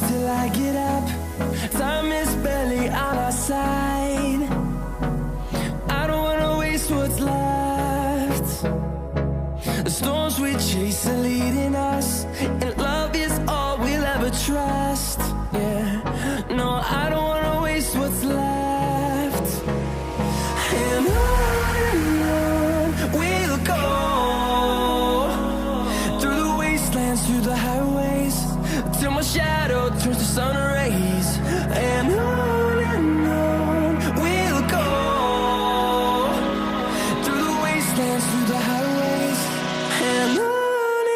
till I get up. Time is barely on our side. I don't wanna waste what's left. The storms we chase are leading us, and love is all we'll ever trust. Yeah, no, I don't wanna waste what's left. And on we'll go, through the wastelands, through the highways, till my shadow turns to sun rays. And on we'll go, through the wastelands, through the highways, and on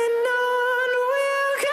we'll go.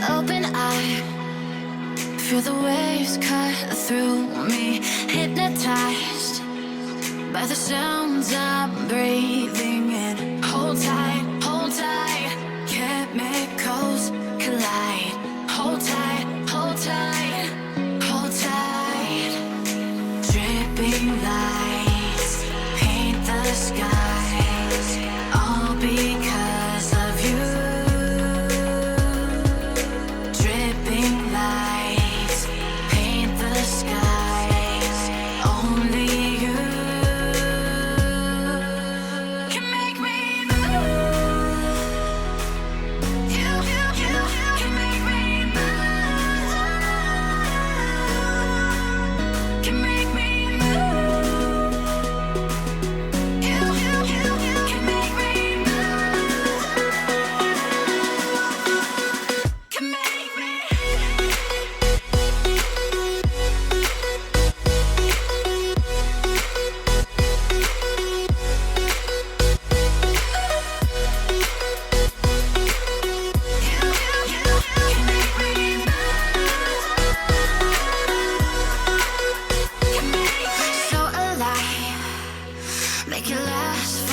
Open eye, feel the waves cut through me, hypnotized by the sounds I'm breathing in. Hold tight, chemicals collide. Hold tight, hold tight, hold tight. Dripping lights paint the skies, all because of you. Dripping lights paint the skies, only you can make me move. You can make me move. Can make me move. You can make me move. Can make me. So alive, make it last